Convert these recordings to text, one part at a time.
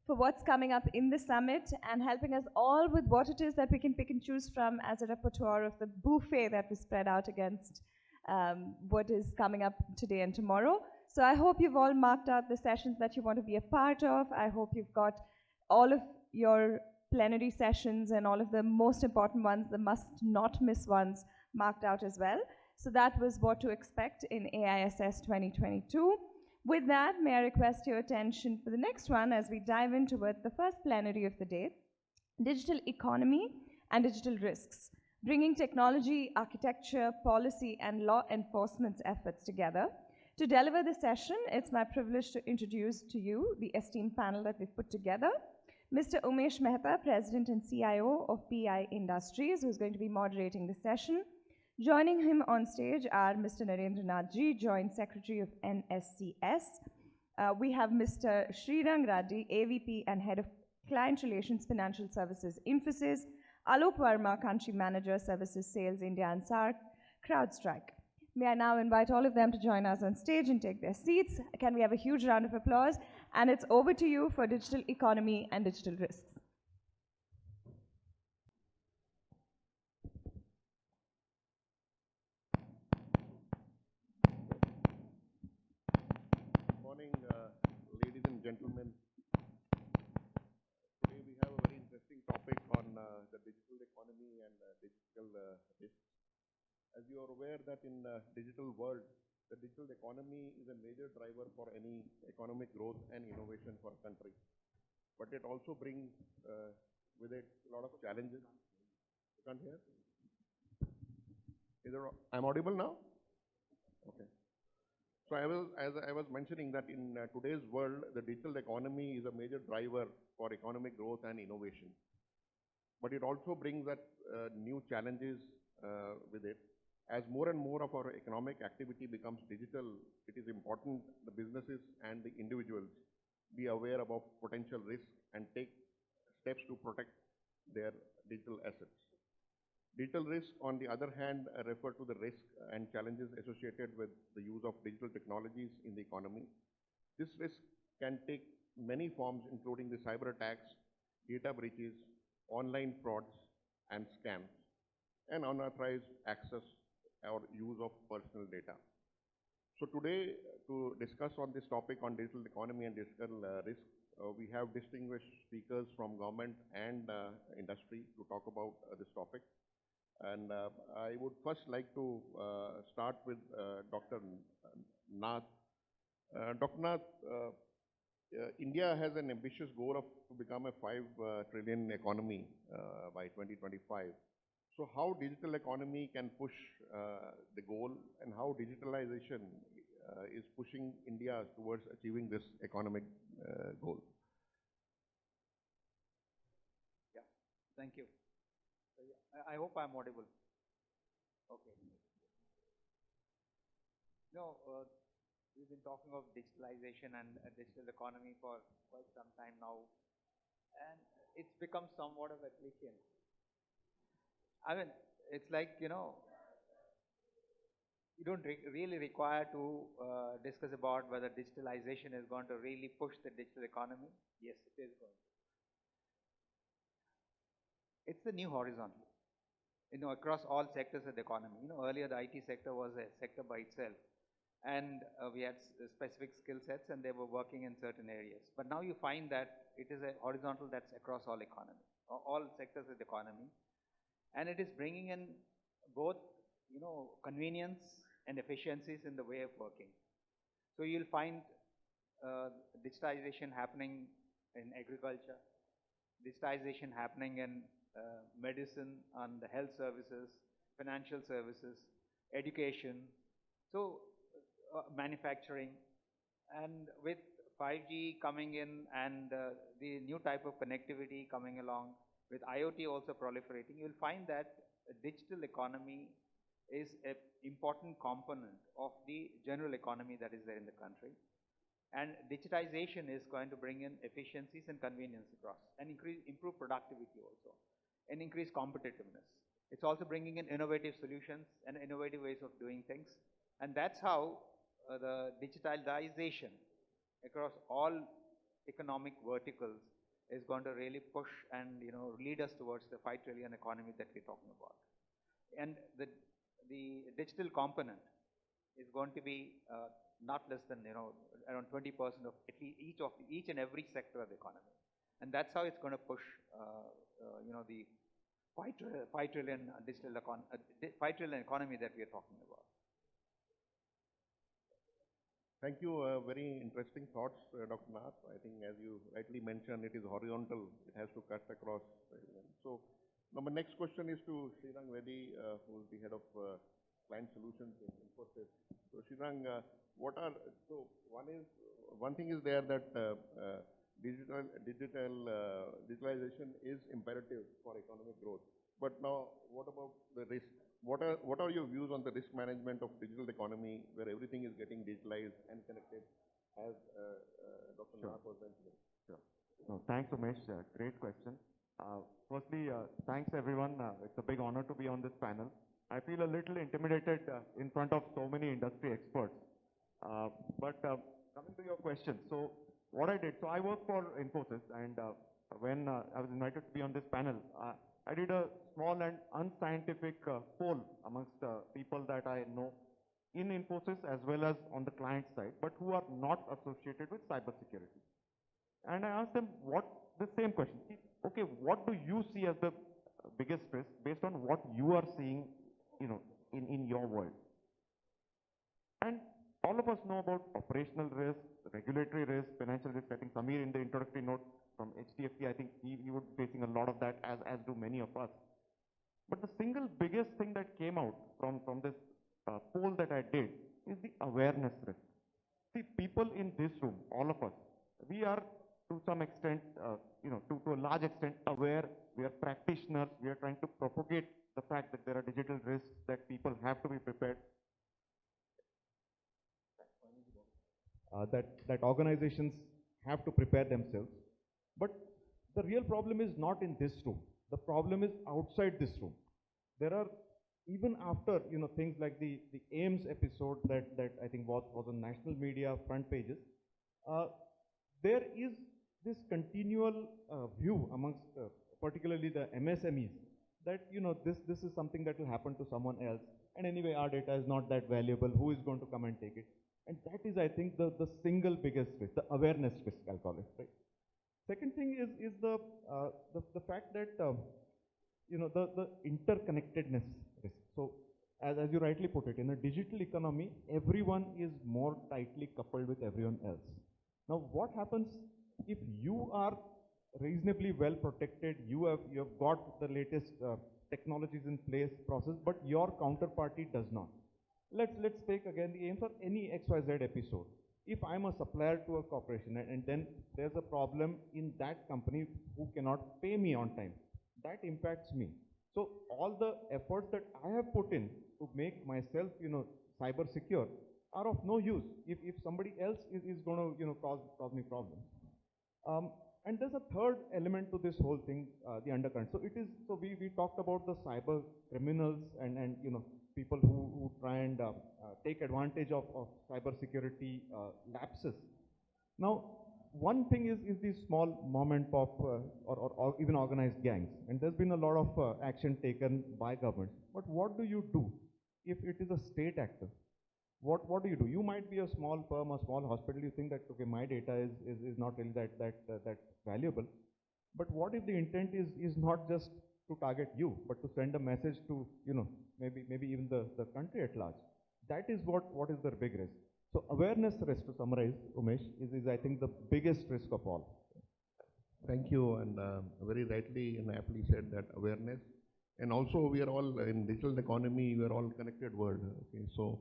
for what's coming up in the summit and helping us all with what it is that we can pick and choose from as a repertoire of the buffet that was spread out against what is coming up today and tomorrow. So I hope you've all marked out the sessions that you want to be a part of. I hope you've got all of your plenary sessions and all of the most important ones, the must not miss ones, marked out as well. So that was what to expect in AISS 2022. With that, may I request your attention for the next one as we dive in towards the first plenary of the day, digital economy and digital risks, bringing technology, architecture, policy, and law enforcement efforts together. To deliver the session, it's my privilege to introduce to you the esteemed panel that we've put together. Mr. Umesh Mehta, President and CIO of PI Industries, who's going to be moderating the session. Joining him on stage are Mr. Narendra Nathji, Joint Secretary of NSCS. We have Mr. Srirang Raddy, AVP and Head of Client Relations Financial Services, Infosys. Alok Verma, Country Manager, Services Sales, India and SARC, CrowdStrike. May I now invite all of them to join us on stage and take their seats. Can we have a huge round of applause? And it's over to you for digital economy and digital risks. Good morning, ladies and gentlemen. Today we have a very interesting topic on the digital economy and digital risks. As you are aware that in the digital world, the digital economy is a major driver for any economic growth and innovation for a country. But it also brings with it a lot of challenges. You can't hear? I'm audible now? Okay. So as I was mentioning that in today's world, the digital economy is a major driver for economic growth and innovation. But it also brings that new challenges with it. As more and more of our economic activity becomes digital, it is important the businesses and the individuals be aware about potential risks and take steps to protect their digital assets. Digital risks, on the other hand, refer to the risks and challenges associated with the use of digital technologies in the economy. This risk can take many forms, including the cyber attacks, data breaches, online frauds, and scams, and unauthorized access or use of personal data. So today, to discuss on this topic on digital economy and digital risk, we have distinguished speakers from government and industry to talk about this topic. And I would first like to start with Dr. Nath. Dr. Nath, India has an ambitious goal of to become a 5 trillion economy by 2025. So how digital economy can push the goal, and how digitalization is pushing India towards achieving this economic goal? Yeah, thank you. I hope I'm audible. Okay. No, we've been talking of digitalization and digital economy for quite some time now, and it's become somewhat of a cliche. I mean, it's like, you know, you don't really require to discuss about whether digitalization is going to really push the digital economy. Yes, it is going to. It's the new horizon, you know, across all sectors of the economy. You know, earlier the IT sector was a sector by itself, and we had specific skill sets and they were working in certain areas. But now you find that it is a horizontal that's across all economy, all sectors of the economy. And it is bringing in both, you know, convenience and efficiencies in the way of working. So you'll find digitization happening in agriculture, digitization happening in medicine and the health services, financial services, education, so manufacturing. And with 5G coming in and the new type of connectivity coming along, with IoT also proliferating, you'll find that a digital economy is an important component of the general economy that is there in the country. And digitization is going to bring in efficiencies and convenience across, and improve productivity also, and increase competitiveness. It's also bringing in innovative solutions and innovative ways of doing things. And that's how the digitalization across all economic verticals is going to really push and lead us towards the 5 trillion economy that we're talking about. And the digital component is going to be not less than around 20% of at least each and every sector of the economy, and that's how it's going to push the 5 trillion digital 5 trillion economy that we are talking about. Thank you. Very interesting thoughts, Dr. Nath. I think, as you rightly mentioned, it is horizontal. It has to cut across. So, now my next question is to Srirang Vedi, who is the head of client solutions in Infosys. So, Srirang, one thing is there that digitalization is imperative for economic growth. But now, what about the risk? What are your views on the risk management of digital economy, where everything is getting digitalized and connected, as Dr. Nath was mentioning? Sure. No, thanks, Umesh. Great question. Firstly, thanks everyone. It's a big honor to be on this panel. I feel a little intimidated in front of so many industry experts. But coming to your question, so what I did, so I work for Infosys, and when I was invited to be on this panel, I did a small and unscientific poll amongst people that I know in Infosys as well as on the client side, but who are not associated with cybersecurity. And I asked them the same question. Okay, what do you see as the biggest risk based on what you are seeing, in your world? And all of us know about operational risk, regulatory risk, financial risk. I think Samir, in the introductory note from HDFC, I think he would be facing a lot of that, as do many of us. But the single biggest thing that came out from this poll that I did is the awareness risk. See, people in this room, all of us, we are to some extent, to a large extent aware. We are practitioners. We are trying to propagate the fact that there are digital risks, that people have to be prepared. That organizations have to prepare themselves. But the real problem is not in this room. The problem is outside this room. There are, even after things like the AIMS episode that I think was on national media front pages, there is this continual view amongst particularly the MSMEs that this is something that will happen to someone else, and anyway our data is not that valuable. Who is going to come and take it? And that is, I think, the single biggest risk, the awareness risk, I'll call it, right? Second thing is the fact that the interconnectedness risk. So as you rightly put it, in a digital economy, everyone is more tightly coupled with everyone else. Now, what happens if you are reasonably well protected? You have got the latest technologies in place, process, but your counterparty does not. Let's take again the AIMS or any XYZ episode. If I'm a supplier to a corporation and then there's a problem in that company who cannot pay me on time, that impacts me. So all the efforts that I have put in to make myself, cyber secure are of no use if somebody else is going to, cause me problems. And there's a third element to this whole thing, the undercurrent. So we talked about the cyber criminals and people who try and take advantage of cybersecurity lapses. Now, one thing is these small mom and pop or even organized gangs, and there's been a lot of action taken by government. But what do you do if it is a state actor? What do you do? You might be a small firm, a small hospital. You think that, okay, my data is not really that valuable. But what if the intent is not just to target you, but to send a message to, maybe even the country at large? That is what is the big risk. So awareness risk, to summarize, Umesh, is I think the biggest risk of all. Thank you, and very rightly and aptly said that awareness. And also, we are all in digital economy, we are all connected world. Okay, so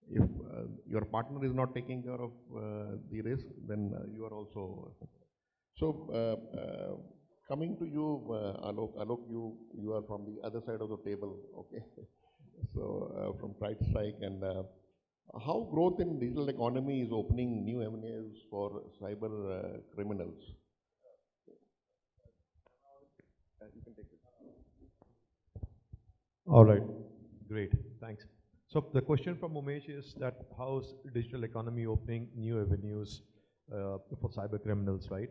if your partner is not taking care of the risk, then you are also. So coming to you, Alok, you are from the other side of the table, okay? So from CrowdStrike, and how growth in digital economy is opening new avenues for cyber criminals? You can take it. All right, great, thanks. So the question from Umesh is that how's digital economy opening new avenues for cyber criminals, right?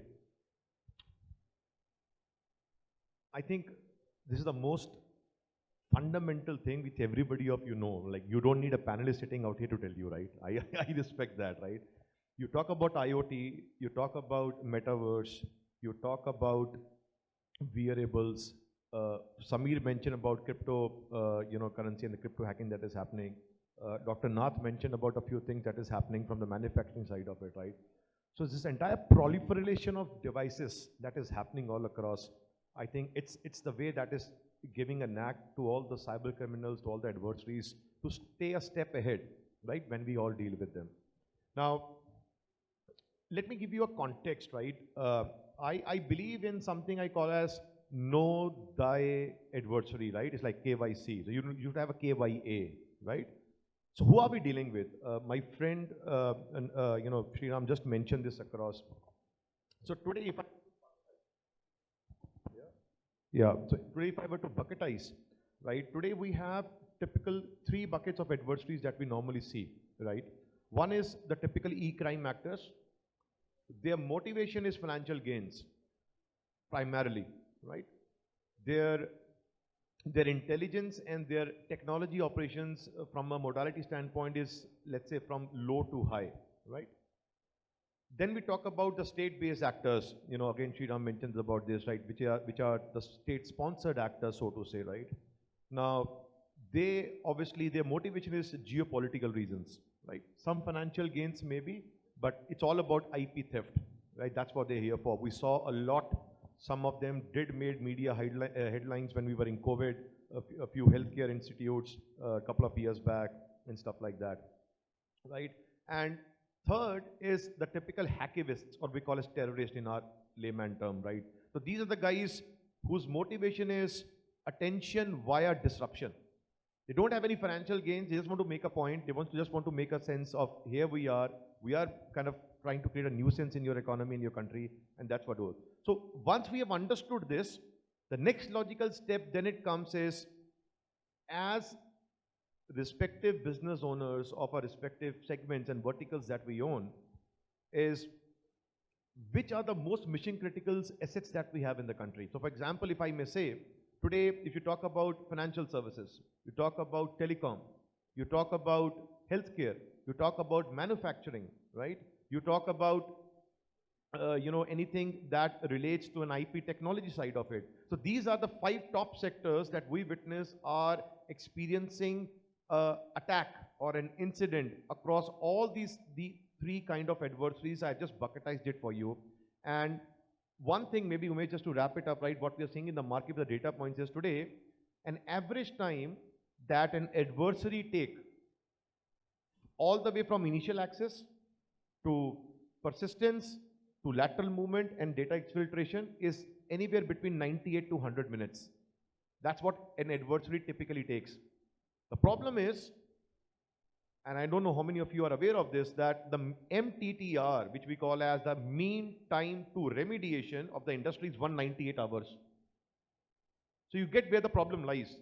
I think this is the most fundamental thing which everybody of you know. Like, you don't need a panelist sitting out here to tell you, right? I respect that, right? You talk about IoT, you talk about metaverse, you talk about wearables. Samir mentioned about crypto, currency and the crypto hacking that is happening. Dr. Nath mentioned about a few things that is happening from the manufacturing side of it, right? So this entire proliferation of devices that is happening all across, I think it's the way that is giving a knack to all the cyber criminals, to all the adversaries, to stay a step ahead, right, when we all deal with them. Now, let me give you a context, right? I believe in something I call as know thy adversary, right? It's like KYC. So you should have a KYA, right? So who are we dealing with? My friend, Sriram just mentioned this across. So today, so today if I were to bucketize, right? Today we have typical 3 buckets of adversaries that we normally see, right? One is the typical e-crime actors. Their motivation is financial gains, primarily, right? Their intelligence and their technology operations from a modality standpoint is, let's say, from low to high, right? Then we talk about the state-based actors. Again, Sriram mentions about this, right? Which are the state-sponsored actors, so to say, right? Now, they obviously their motivation is geopolitical reasons, right? Some financial gains maybe, but it's all about IP theft, right? That's what they're here for. We saw a lot. Some of them did made media headlines when we were in COVID, a few healthcare institutes a couple of years back and stuff like that, right? And third is the typical hackivists, or we call as terrorists in our layman term, right? So these are the guys whose motivation is attention via disruption. They don't have any financial gains. They just want to make a point. They just want to make a sense of, here we are kind of trying to create a nuisance in your economy, in your country, and that's what it was. So once we have understood this, the next logical step then it comes is, as respective business owners of our respective segments and verticals that we own, is which are the most mission critical assets that we have in the country. So for example, if I may say, today, if you talk about financial services, you talk about telecom, you talk about healthcare, you talk about manufacturing, right? You talk about anything that relates to an IP technology side of it. So these are the 5 top sectors that we witness are experiencing attack or an incident across all the 3 kind of adversaries. I just bucketized it for you. And one thing, maybe Umesh, just to wrap it up, right, what we are seeing in the market, the data points is today, an average time that an adversary take all the way from initial access to persistence to lateral movement and data exfiltration is anywhere between 98 to 100 minutes. That's what an adversary typically takes. The problem is, and I don't know how many of you are aware of this, that the MTTR, which we call as the mean time to remediation of the industry, is 198 hours. So you get where the problem lies.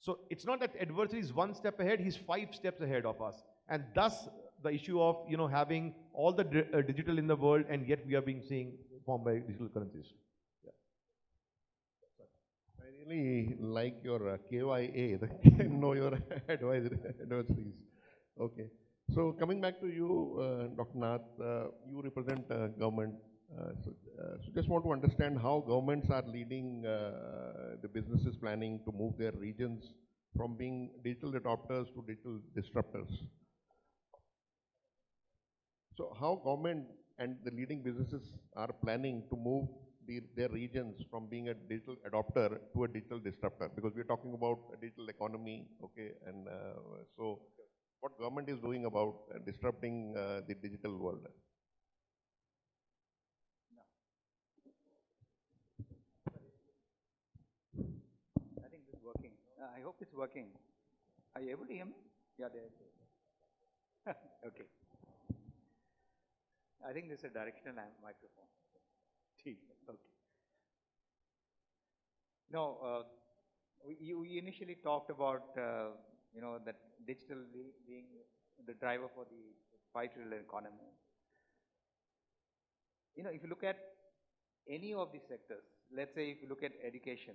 So it's not that adversary is 1 step ahead, he's 5 steps ahead of us. And thus the issue of having all the digital in the world, and yet we are being seen formed by digital currencies. Yeah. I really like your KYA, the know your adversaries. Okay. So coming back to you, Dr. Nath, you represent government. So just want to understand how governments are leading the businesses planning to move their regions from being digital adopters to digital disruptors. So how government and the leading businesses are planning to move their regions from being a digital adopter to a digital disruptor? Because we're talking about a digital economy, okay, and so what government is doing about disrupting the digital world? I think this is working. I hope it's working. Are you able to hear me? Yeah, there. Okay. I think this is a directional microphone. Okay. No, we initially talked about that digital being the driver for the $5 trillion economy. If you look at any of these sectors, let's say if you look at education,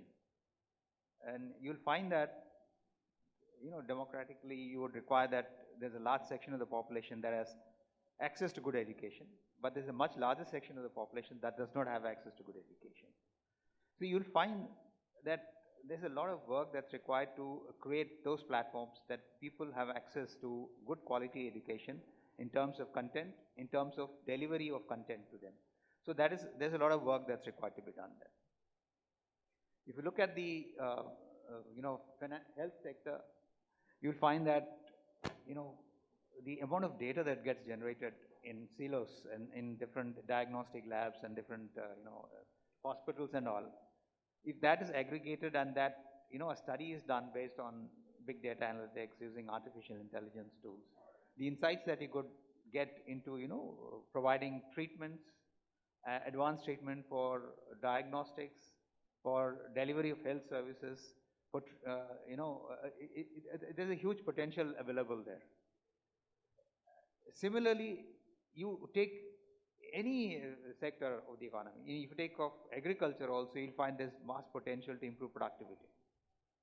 and you'll find that, democratically you would require that there's a large section of the population that has access to good education, but there's a much larger section of the population that does not have access to good education. So you'll find that there's a lot of work that's required to create those platforms that people have access to good quality education in terms of content, in terms of delivery of content to them. So there's a lot of work that's required to be done there. If you look at the health sector, you'll find that the amount of data that gets generated in silos and in different diagnostic labs and different hospitals and all, if that is aggregated and that a study is done based on big data analytics using artificial intelligence tools, the insights that you could get into providing treatments, advanced treatment for diagnostics, for delivery of health services, but there's a huge potential available there. Similarly, you take any sector of the economy. If you take of agriculture also, you'll find there's vast potential to improve productivity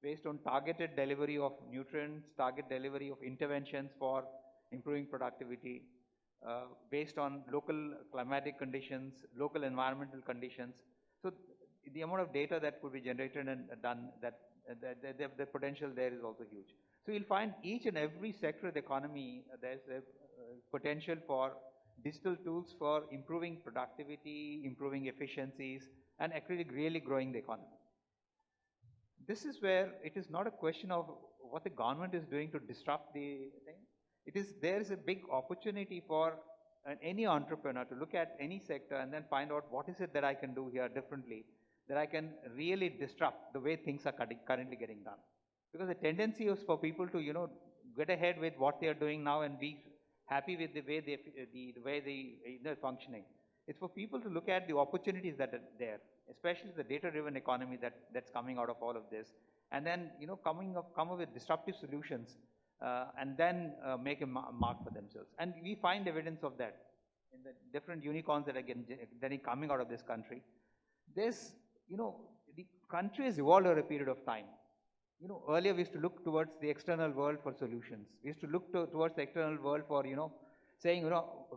based on targeted delivery of nutrients, target delivery of interventions for improving productivity, based on local climatic conditions, local environmental conditions. So the amount of data that could be generated and done, the potential there is also huge. So you'll find each and every sector of the economy, there's a potential for digital tools for improving productivity, improving efficiencies, and actually really growing the economy. This is where it is not a question of what the government is doing to disrupt the thing. There is a big opportunity for any entrepreneur to look at any sector and then find out what is it that I can do here differently, that I can really disrupt the way things are currently getting done. Because the tendency is for people to, get ahead with what they are doing now and be happy with the way they're functioning. It's for people to look at the opportunities that are there, especially the data-driven economy that's coming out of all of this, and then come up with disruptive solutions, and then make a mark for themselves. And we find evidence of that in the different unicorns that are coming out of this country. There's the country has evolved over a period of time. Earlier we used to look towards the external world for solutions. We used to look towards the external world for, saying,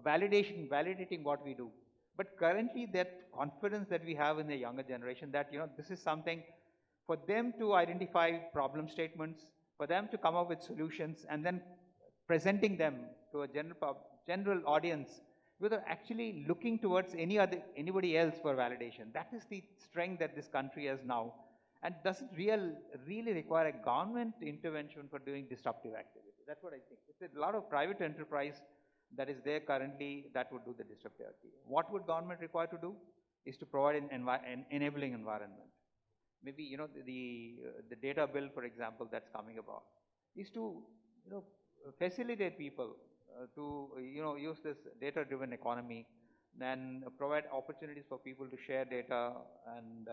validating what we do. But currently that confidence that we have in the younger generation that, this is something for them to identify problem statements, for them to come up with solutions and then presenting them to a general audience without actually looking towards anybody else for validation. That is the strength that this country has now. And doesn't really require a government intervention for doing disruptive activity. That's what I think. It's a lot of private enterprise that is there currently that would do the disruptive activity. What would government require to do is to provide an enabling environment. Maybe the data bill, for example, that's coming about, is to facilitate people to use this data-driven economy, then provide opportunities for people to share data and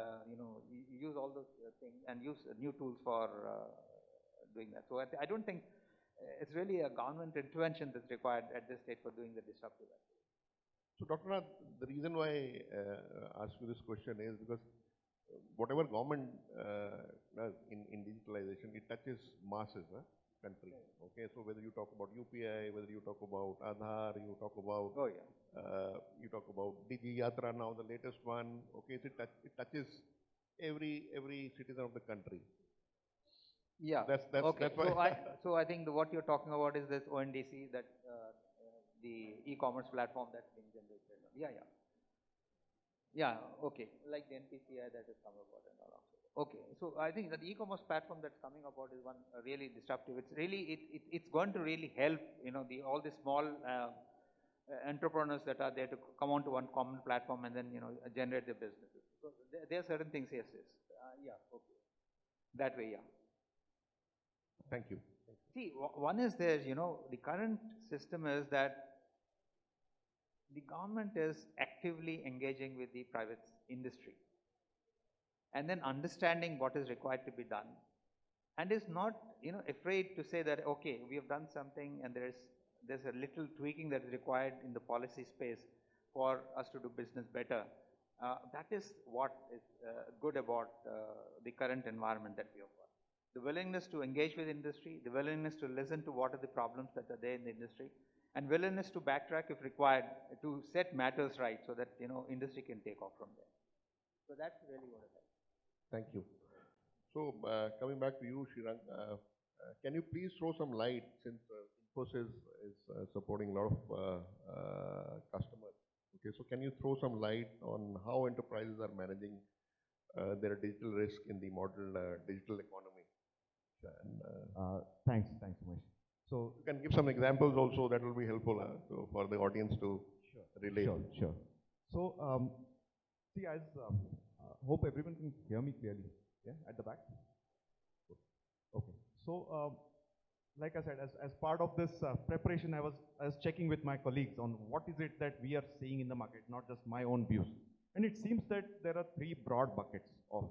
use all those things and use new tools for doing that. So I don't think it's really a government intervention that's required at this stage for doing the disruptive activity. So Dr. Nath, the reason why I ask you this question is because whatever government does in digitalization, it touches masses, country. Okay, so whether you talk about UPI, whether you talk about Aadhaar, you talk about you talk about Digi Yatra now, the latest one. Okay, so it touches every citizen of the country. Yeah. That's why. So I think what you're talking about is this ONDC, that the e-commerce platform that's being generated. Yeah. Okay. Like the NPCI that has come about and all. Okay. So I think that the e-commerce platform that's coming about is one really disruptive. It's really it's going to really help all the small entrepreneurs that are there to come onto one common platform and then generate their businesses. So there are certain things. Yes. Okay. That way. Yeah. Thank you. See, one is there. The current system is that the government is actively engaging with the private industry and then understanding what is required to be done, and is not afraid to say that okay, we have done something and there's a little tweaking that is required in the policy space for us to do business better, That is what is good about the current environment that we have got. The willingness to engage with industry, the willingness to listen to what are the problems that are there in the industry, and willingness to backtrack if required to set matters right so that, industry can take off from there. So that's really what it is. Thank you. So, coming back to you, Srirang, can you please throw some light, since Infosys is supporting a lot of customers. Okay, so can you throw some light on how enterprises are managing their digital risk in the modern digital economy? And, Thanks, Umesh. So you can give some examples also, that will be helpful so for the audience to relate. Sure. So, see, as hope everyone can hear me clearly. Yeah, at the back. Okay. So, like I said, as part of this preparation, I was checking with my colleagues on what is it that we are seeing in the market, not just my own views. And it seems that there are three broad buckets of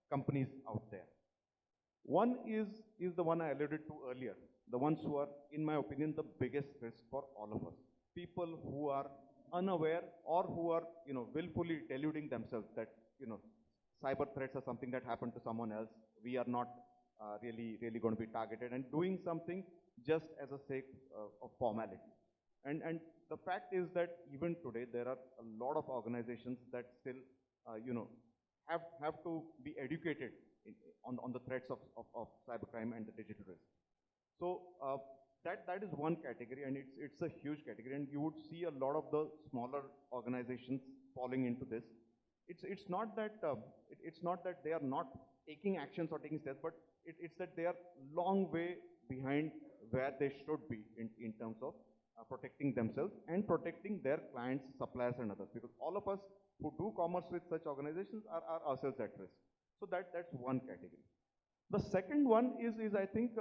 companies out there. One is the one I alluded to earlier, the ones who are, in my opinion, the biggest risk for all of us. People who are unaware or who are, willfully deluding themselves that, cyber threats are something that happened to someone else. We are not really going to be targeted, and doing something just as a sake of formality. And the fact is that even today there are a lot of organizations that still, have to be educated on the threats of cybercrime and the digital risk. So that is one category, and it's a huge category, and you would see a lot of the smaller organizations falling into this. It's not that they are not taking actions or taking steps, but it's that they are long way behind where they should be in terms of protecting themselves and protecting their clients, suppliers, and others. Because all of us who do commerce with such organizations are ourselves at risk. So that's one category. The second one is I think,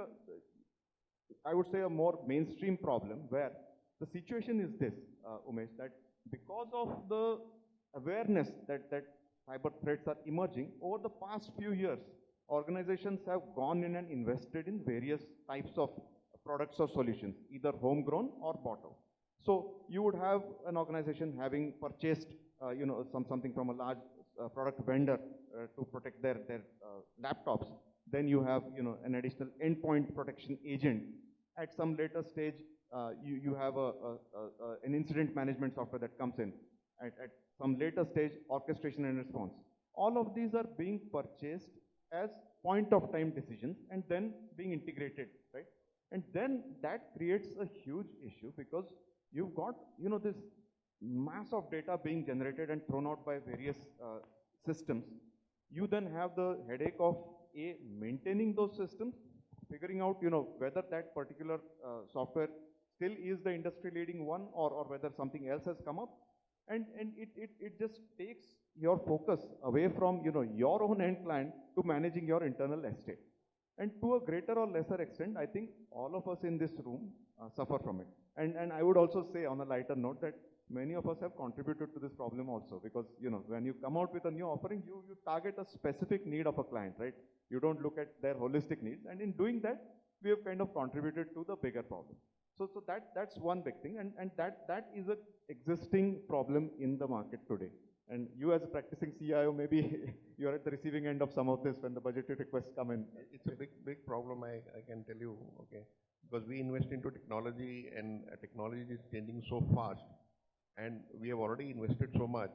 I would say a more mainstream problem, where the situation is this, Umesh, that because of the awareness that cyber threats are emerging, over the past few years, organizations have gone in and invested in various types of products or solutions, either homegrown or bought-out. So you would have an organization having purchased, something from a large product vendor to protect their laptops. Then you have, an additional endpoint protection agent. At some later stage, you have an incident management software that comes in. At some later stage, orchestration and response. All of these are being purchased as point-of-time decisions and then being integrated, right? And then that creates a huge issue, because you've got, this mass of data being generated and thrown out by various systems. You then have the headache of maintaining those systems, figuring out, whether that particular software still is the industry-leading one, or whether something else has come up. And it just takes your focus away from, your own end client to managing your internal estate. And to a greater or lesser extent, I think all of us in this room suffer from it. And I would also say, on a lighter note, that many of us have contributed to this problem also, because, when you come out with a new offering, you target a specific need of a client, right? You don't look at their holistic needs. And in doing that, we have kind of contributed to the bigger problem. So that's one big thing, and that is an existing problem in the market today. And you, as a practicing CIO, maybe you're at the receiving end of some of this when the budgetary requests come in. It's a big problem, I can tell you, okay? Because we invest into technology, and technology is changing so fast, and we have already invested so much,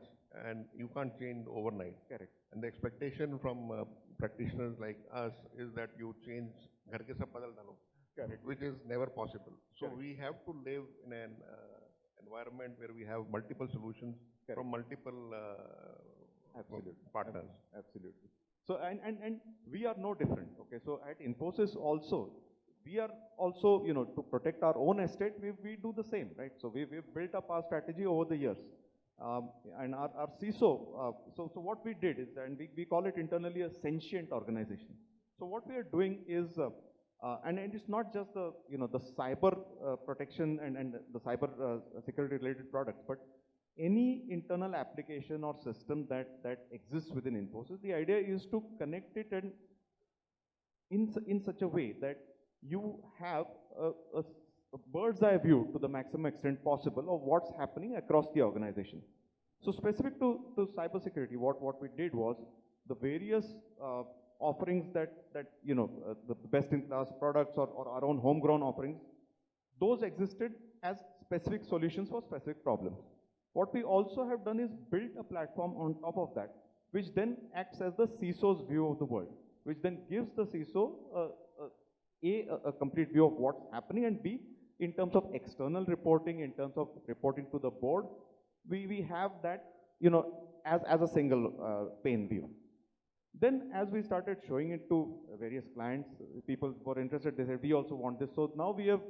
and you can't change overnight. Correct. And the expectation from practitioners like us is that you change ghar ke sab badal dalo. Correct. Which is never possible. So Correct. we have to live in an environment where we have multiple solutions. Correct. From multiple partners. Absolutely. So, and we are no different, okay? So at Infosys also, we are also, to protect our own estate, we do the same, right? So we've built up our strategy over the years. And our CISO, so what we did is, and we call it internally a sentient organization. So what we are doing is, and it's not just the, the cyber protection and the cyber security related products, but any internal application or system that exists within Infosys, the idea is to connect it and in such a way that you have a bird's eye view to the maximum extent possible of what's happening across the organization. So specific to cybersecurity, what we did was the various offerings that the best-in-class products or our own homegrown offerings, those existed as specific solutions for specific problems. What we also have done is build a platform on top of that, which then acts as the CISO's view of the world, which then gives the CISO a complete view of what's happening, and B, in terms of external reporting, in terms of reporting to the board, we have that, as a single pane view. Then as we started showing it to various clients, people were interested, they said, we also want this. So now we have,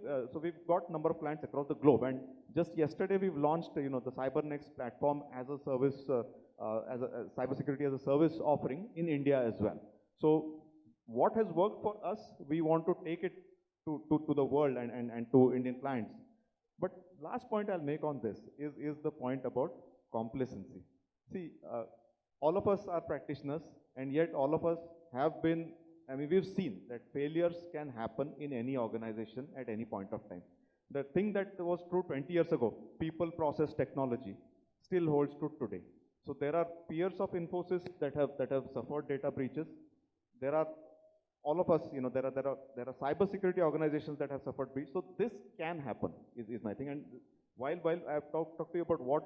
we've got a number of clients across the globe, and just yesterday we've launched, the CyberNext platform as a service, as a cybersecurity as a service offering in India as well. So what has worked for us, we want to take it to the world and to Indian clients. But last point I'll make on this is the point about complacency. See, all of us are practitioners, and yet all of us have been, we've seen that failures can happen in any organization at any point of time. The thing that was true 20 years ago, people, process, technology, still holds true today. So there are peers of Infosys that have suffered data breaches. There are all of us, there are cybersecurity organizations that have suffered breach. So this can happen, is my thing. And while I've talked to you about what,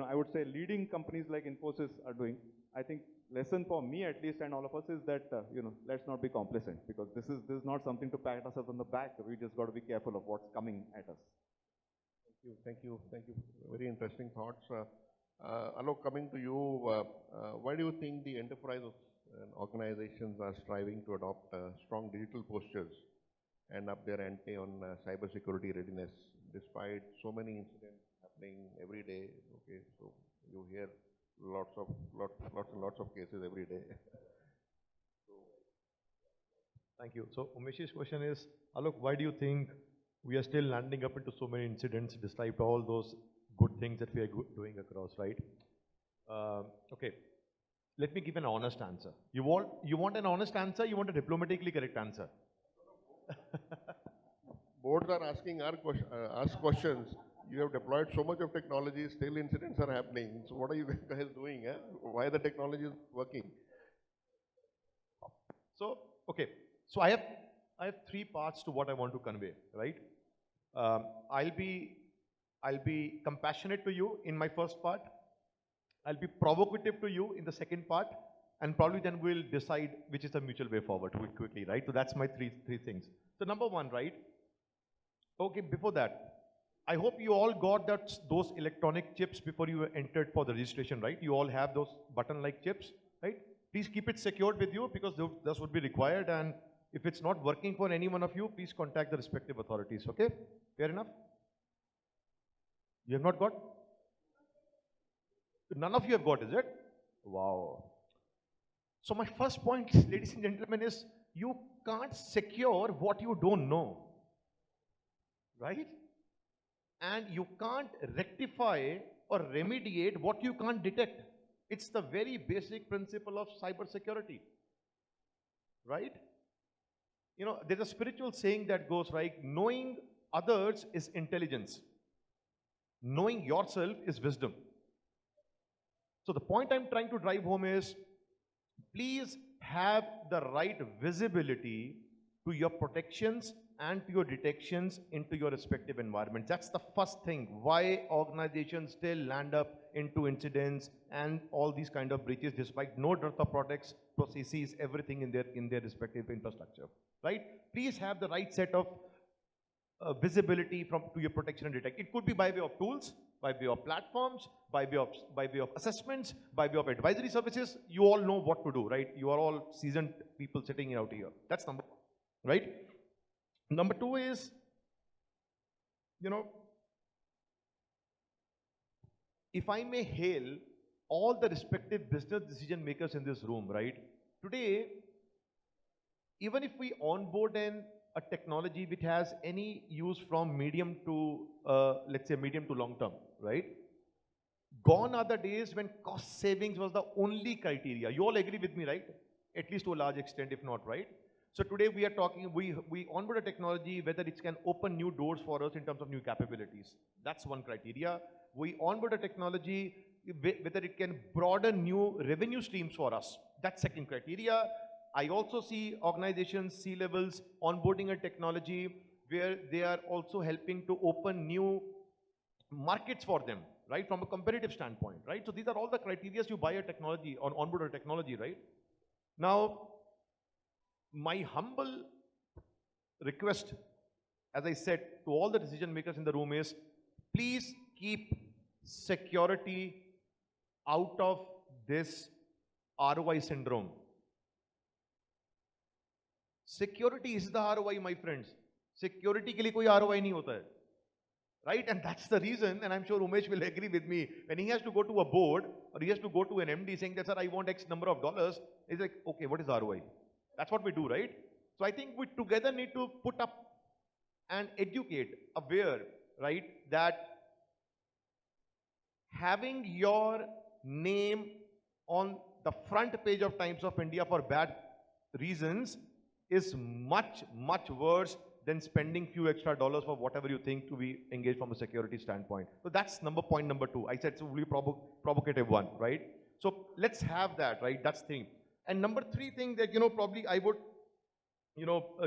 I would say leading companies like Infosys are doing, I think lesson for me at least and all of us is that, let's not be complacent, because this is not something to pat ourselves on the back. We just got to be careful of what's coming at us. Thank you. Very interesting thoughts. Alok, coming to you, why do you think the enterprise and organizations are striving to adopt strong digital postures and up their ante on cybersecurity readiness, despite so many incidents happening every day? Okay, so you hear lots and lots of cases every day. Thank you. So Umesh's question is, Alok, why do you think we are still landing up into so many incidents despite all those good things that we are doing across, right? Okay. Let me give an honest answer. You want an honest answer? You want a diplomatically correct answer? Boards are asking us questions. You have deployed so much of technology, still incidents are happening. So what are you guys doing? Why the technology is working? So, okay. So I have three parts to what I want to convey, right? I'll be compassionate to you in my first part. I'll be provocative to you in the second part, and probably then we'll decide which is the mutual way forward quickly, right? So that's my three things. So number one, right? Okay, before that, I hope you all got those electronic chips before you entered for the registration, right? You all have those button-like chips, right? Please keep it secured with you, because this would be required, and if it's not working for any one of you, please contact the respective authorities, okay? Fair enough? You have not got? None of you have got, is it? Wow. So my first point, ladies and gentlemen, is you can't secure what you don't know, right? And you can't rectify or remediate what you can't detect. It's the very basic principle of cybersecurity, right? There's a spiritual saying that goes, right? Knowing others is intelligence. Knowing yourself is wisdom. So the point I'm trying to drive home is, please have the right visibility to your protections and to your detections into your respective environments. That's the first thing. Why organizations still land up into incidents and all these kind of breaches despite no dearth of products, processes, everything in their respective infrastructure, right? Please have the right set of visibility to your protection and detect. It could be by way of tools, by way of platforms, by way of assessments, by way of advisory services. You all know what to do, right? You are all seasoned people sitting out here. That's number one, right? Number two is, if I may hail all the respective business decision makers in this room, right? Today, even if we onboard a technology which has any use from medium to, let's say medium to long term, right? Gone are the days when cost savings was the only criteria. You all agree with me, right? At least to a large extent, if not, right? So today we are talking, we onboard a technology, whether it can open new doors for us in terms of new capabilities. That's one criteria. We onboard a technology, whether it can broaden new revenue streams for us. That's second criteria. I also see organizations, C-levels, onboarding a technology where they are also helping to open new markets for them, right? From a competitive standpoint, right? So these are all the criteria you buy a technology or onboard a technology, right? Now, my humble request, as I said, to all the decision makers in the room is, please keep security out of this ROI syndrome. Security is the ROI, my friends. Security के लिए कोई ROI नहीं होता है. Right? And that's the reason, and I'm sure Umesh will agree with me, when he has to go to a board or he has to go to an MD saying that, sir, I want X number of dollars, he's like, okay, what is ROI? That's what we do, right? So I think we together need to put up and educate, aware, right, that having your name on the front page of Times of India for bad reasons is much, much worse than spending few extra dollars for whatever you think to be engaged from a security standpoint. So that's point number 2. I said it's a really provocative one, right? So let's have that, right? That's thing. And number 3 thing that, probably I would,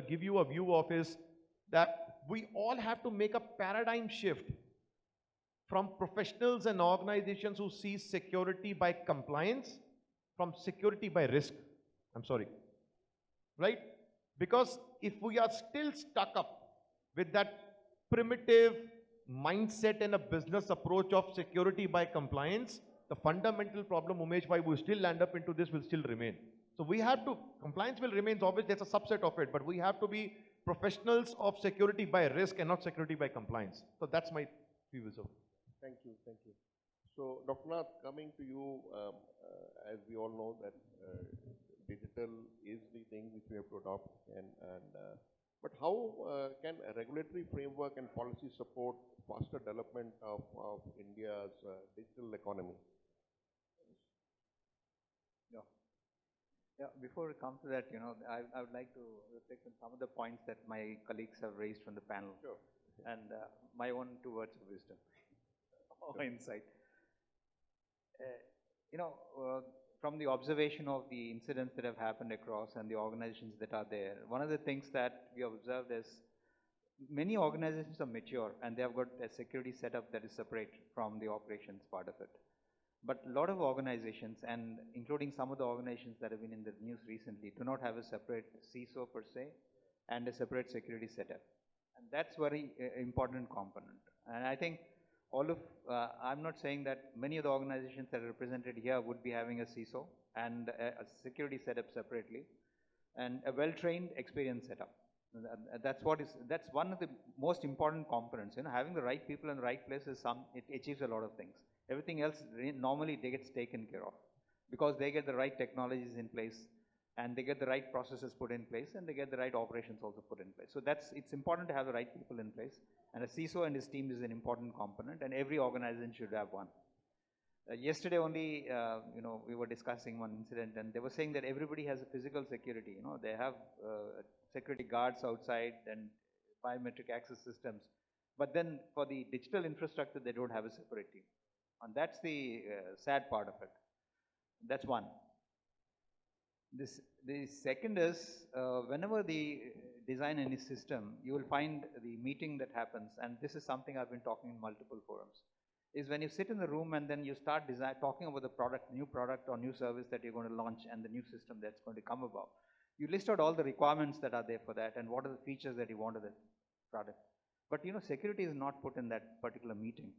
give you a view of is that we all have to make a paradigm shift from professionals and organizations who see security by compliance from security by risk. I'm sorry. Right? Because if we are still stuck up with that primitive mindset and a business approach of security by compliance, the fundamental problem, Umesh, why we still land up into this will still remain. So we have to, compliance will remain, obviously there's a subset of it, but we have to be professionals of security by risk and not security by compliance. So that's my view. Thank you, thank you. So Dr. Nath, coming to you, as we all know that digital is the thing which we have to adopt, but how can a regulatory framework and policy support faster development of India's digital economy? Yeah, before we come to that, I would like to reflect on some of the points that my colleagues have raised from the panel. Sure. And my own 2 words of wisdom or insight. From the observation of the incidents that have happened across and the organizations that are there, one of the things that we observed is many organizations are mature and they have got a security setup that is separate from the operations part of it. But a lot of organizations, and including some of the organizations that have been in the news recently, do not have a separate CISO per se and a separate security setup. And that's very important component. And I think I'm not saying that many of the organizations that are represented here would be having a CISO and a security setup separately, and a well-trained, experienced setup. That's one of the most important components. Having the right people in the right places, it achieves a lot of things. Everything else normally gets taken care of because they get the right technologies in place, and they get the right processes put in place, and they get the right operations also put in place. So it's important to have the right people in place, and a CISO and his team is an important component, and every organization should have one. Yesterday only, we were discussing one incident, and they were saying that everybody has a physical security. They have security guards outside and biometric access systems, but then for the digital infrastructure, they don't have a separate team, and that's the sad part of it. That's one. The second is, whenever they design any system, you will find the meeting that happens, and this is something I've been talking in multiple forums, is when you sit in the room and then you start talking about the new product or new service that you're going to launch and the new system that's going to come about. You list out all the requirements that are there for that and what are the features that you want of the product. But security is not put in that particular meeting.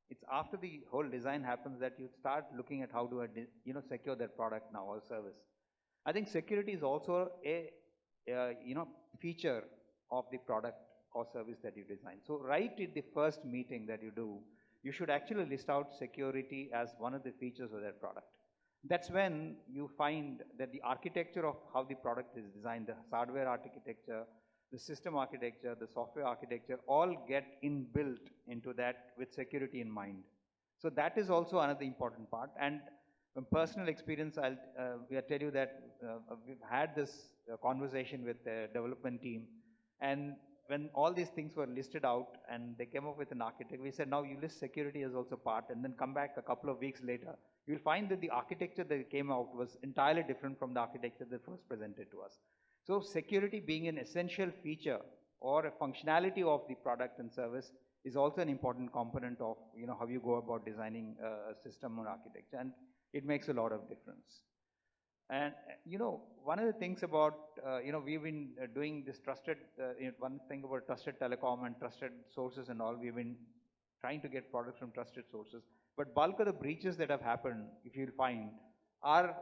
It's after the whole design happens that you start looking at how do I secure that product now or service. I think security is also a feature of the product or service that you design. So right in the first meeting that you do, you should actually list out security as one of the features of that product. That's when you find that the architecture of how the product is designed, the hardware architecture, the system architecture, the software architecture, all get inbuilt into that with security in mind. So that is also another important part. And from personal experience, I'll tell you that we've had this conversation with the development team, and when all these things were listed out and they came up with an architect, we said, now you list security as also part, and then come back a couple of weeks later, you'll find that the architecture that came out was entirely different from the architecture that was presented to us. So security being an essential feature or a functionality of the product and service is also an important component of, you know, how you go about designing a system or architecture, and it makes a lot of difference. And, you know, one of the things about, you know, we've been doing this trusted, you know, one thing about trusted telecom and trusted sources and all, we've been trying to get products from trusted sources. But bulk of the breaches that have happened, if you'll find, are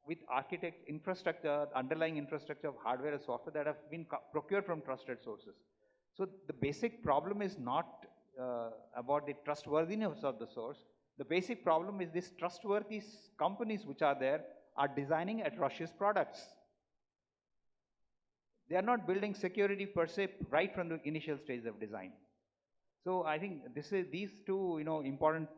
with architect infrastructure, underlying infrastructure of hardware and software that have been procured from trusted sources. So the basic problem is not about the trustworthiness of the source. The basic problem is these trustworthy companies which are there are designing atrocious products. They are not building security per se right from the initial stage of design. So I think these two, you know, important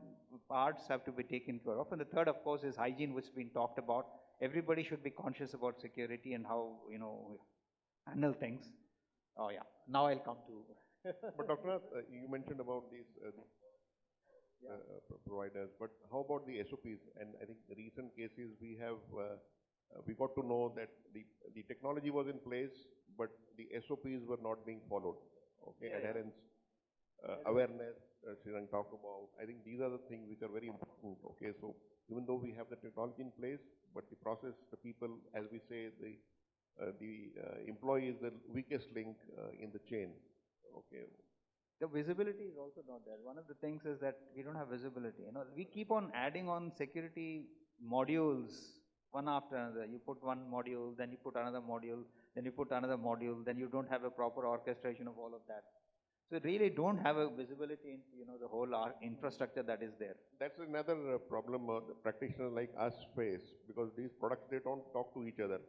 parts have to be taken care of. And the third, of course, is hygiene, which has been talked about. Everybody should be conscious about security and how, you know, handle things. Oh yeah, now I'll come to. But Dr. You mentioned about these providers, but how about the SOPs? And I think the recent cases we have, we got to know that the technology was in place, but the SOPs were not being followed. Okay, adherence, awareness, Srirang talked about. I think these are the things which are very important. Okay, so even though we have the technology in place, but the process, the people, as we say, the employee is the weakest link in the chain. Okay. The visibility is also not there. One of the things is that we don't have visibility. You know, we keep on adding on security modules one after another. You put one module, then you put another module, then you put another module, then you don't have a proper orchestration of all of that. So really don't have a visibility into, you know, the whole infrastructure that is there. That's another problem the practitioners like us face, because these products, they don't talk to each other.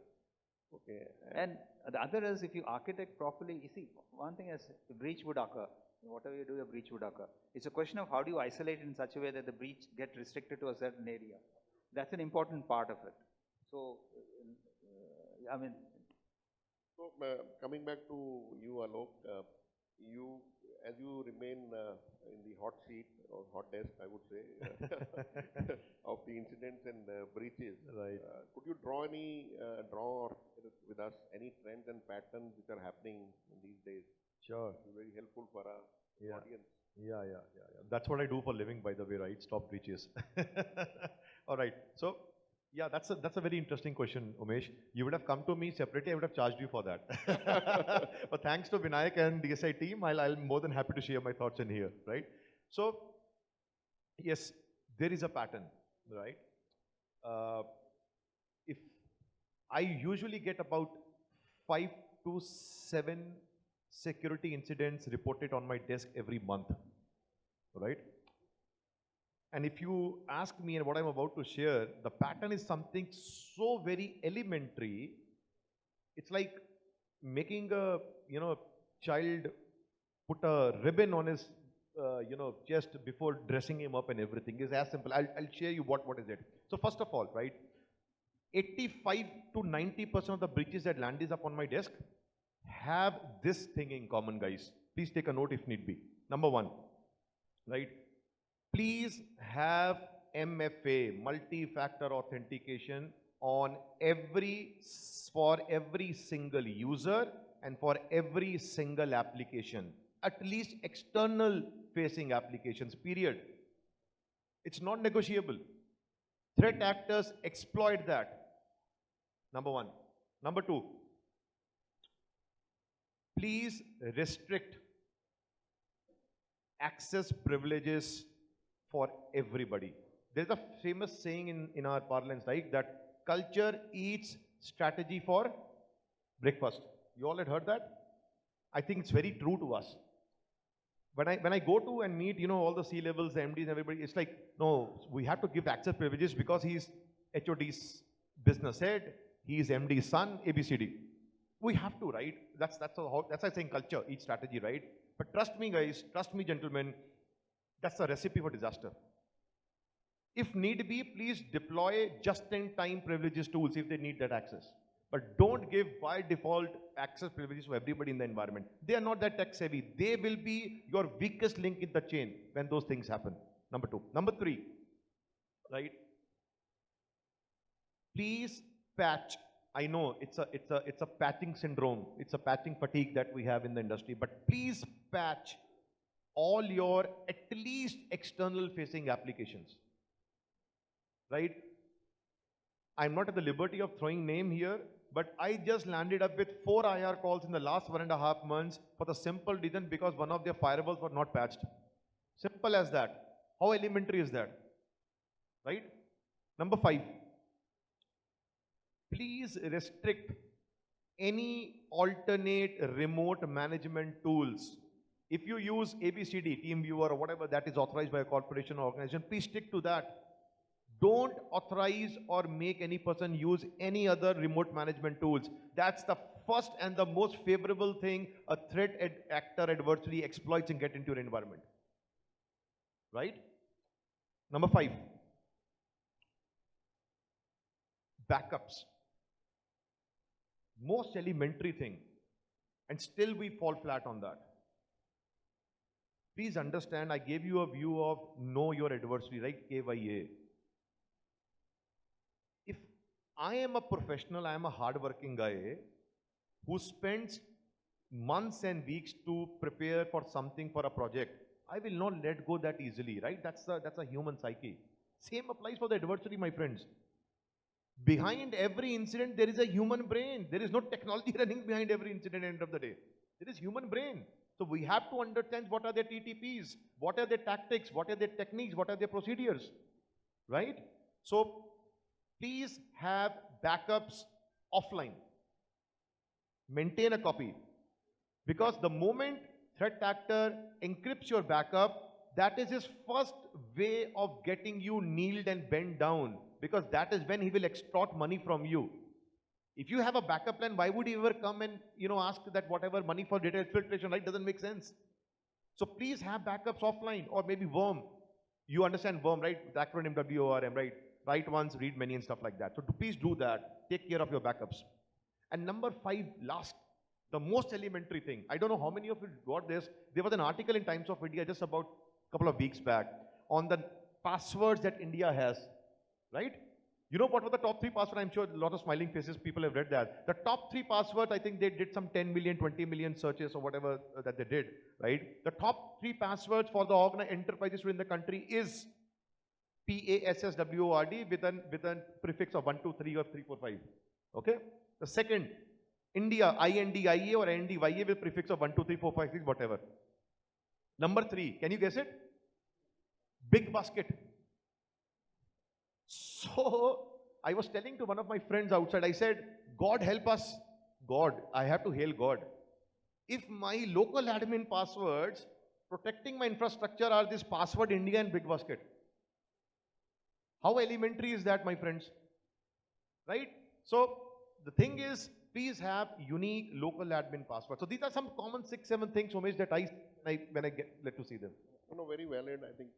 Okay. And the other is, if you architect properly, you see, one thing is the breach would occur. Whatever you do, a breach would occur. It's a question of how do you isolate it in such a way that the breach gets restricted to a certain area. That's an important part of it. So, I mean. So, coming back to you, Alok, as you remain in the hot seat or hot desk, I would say, of the incidents and breaches, right? Could you draw with us any trends and patterns which are happening in these days? Sure. It's very helpful for our audience. Yeah. That's what I do for living, by the way, right? Stop breaches. All right. So, yeah, that's a very interesting question, Umesh. You would have come to me separately, I would have charged you for that. But thanks to Vinayak and DSI team, I'll more than happy to share my thoughts in here, right? So, yes, there is a pattern, right? If I usually get about 5 to 7 security incidents reported on my desk every month, right? And if you ask me and what I'm about to share, the pattern is something so very elementary. It's like making a, child put a ribbon on his, chest before dressing him up and everything. It's as simple. I'll share you what is it. So first of all, right, 85 to 90% of the breaches that land up on my desk have this thing in common, guys. Please take a note if need be. Number one, right? Please have MFA, multi-factor authentication, for every single user and for every single application, at least external facing applications, period. It's not negotiable. Threat actors exploit that. Number one. Number two, please restrict access privileges for everybody. There's a famous saying in our parlance, right, that culture eats strategy for breakfast. You all had heard that? I think it's very true to us. When I go to and meet, all the C-levels, the MDs, everybody, it's like, no, we have to give access privileges because he's HOD's business head, he's MD's son, ABCD. We have to, right? That's why I'm saying culture eats strategy, right? But trust me, guys, trust me, gentlemen, that's a recipe for disaster. If need be, please deploy just-in-time privileges tools if they need that access. But don't give by default access privileges to everybody in the environment. They are not that tech savvy. They will be your weakest link in the chain when those things happen. Number two. Number three, right? Please patch. I know it's a patching syndrome. It's a patching fatigue that we have in the industry, but please patch all your at least external facing applications, right? I'm not at the liberty of throwing name here, but I just landed up with 4 IR calls in the last 1.5 months for the simple reason because one of their firewalls were not patched. Simple as that. How elementary is that? Right? Number 5. Please restrict any alternate remote management tools. If you use ABCD, TeamViewer or whatever that is authorized by a corporation or organization, please stick to that. Don't authorize or make any person use any other remote management tools. That's the first and the most favorable thing a threat actor adversary exploits and get into your environment. Right? Number 5. Backups. Most elementary thing, and still we fall flat on that. Please understand, I gave you a view of know your adversary, right? KYA. If I am a professional, I am a hardworking guy who spends months and weeks to prepare for something for a project, I will not let go that easily, right? That's a human psyche. Same applies for the adversary, my friends. Behind every incident, there is a human brain. There is no technology running behind every incident at the end of the day. There is human brain. So we have to understand what are their TTPs, what are their tactics, what are their techniques, what are their procedures, right? So please have backups offline. Maintain a copy. Because the moment threat actor encrypts your backup, that is his first way of getting you kneeled and bent down. Because that is when he will extort money from you. If you have a backup plan, why would he ever come and ask that whatever money for data filtration, right? Doesn't make sense. So please have backups offline, or maybe worm. You understand worm, right? The acronym WORM, right? Write once, read many and stuff like that. So please do that. Take care of your backups. And number 5, last, the most elementary thing. I don't know how many of you got this. There was an article in Times of India just about a couple of weeks back on the passwords that India has. Right? You know what were the top 3 passwords? I'm sure a lot of smiling faces, people have read that. The top 3 passwords, I think they did some 10 million, 20 million searches or whatever that they did, right? The top 3 passwords for the enterprises in the country is PASSWORD with a prefix of 1, 2, 3 or 3, 4, 5. Okay? The second, India, INDIA or INDYA with prefix of 1, 2, 3, 4, 5, 6, whatever. Number 3, can you guess it? Big basket. So, I was telling to one of my friends outside, I said, God help us. God, I have to hail God. If my local admin passwords protecting my infrastructure are this password India and big basket, how elementary is that, my friends? Right? So, the thing is, please have unique local admin passwords. So, these are some common 6, 7 things, Umesh, that when I get let to see them. No, very valid. I think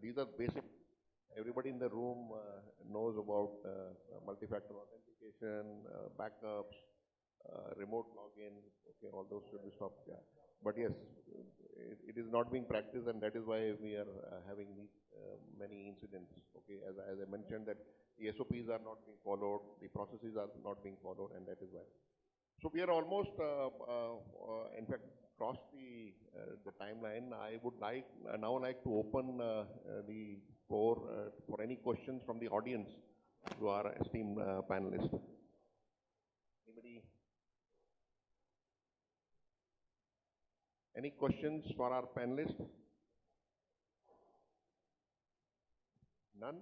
these are basic. Everybody in the room knows about multi-factor authentication, backups, remote login. Okay, all those should be stopped. Yeah. But yes, it is not being practiced, and that is why we are having many incidents. Okay, as I mentioned, that the SOPs are not being followed, the processes are not being followed, and that is why. So we are almost, in fact, crossed the timeline. I would now like to open the floor for any questions from the audience to our esteemed panelists. Anybody? Any questions for our panelists? None?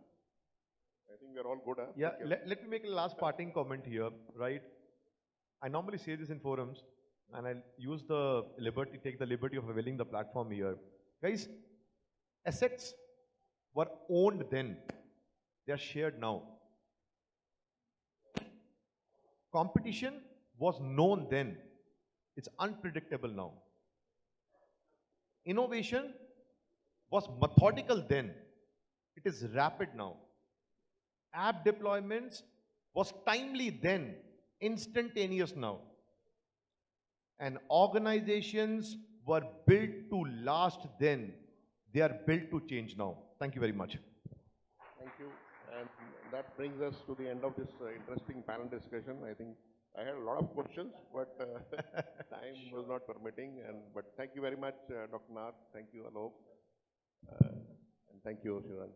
I think we are all good. Huh? Yeah, let me make a last parting comment here, right? I normally say this in forums, and I'll use the liberty, take the liberty of availing the platform here. Guys, assets were owned then. They are shared now. Competition was known then. It's unpredictable now. Innovation was methodical then. It is rapid now. App deployments was timely then. instantaneous now. And organizations were built to last then. They are built to change now. Thank you very much. Thank you. And that brings us to the end of this interesting panel discussion. I think I had a lot of questions, but time was not permitting. But thank you very much, Dr. Nath. Thank you, Alok. And thank you, Shiran.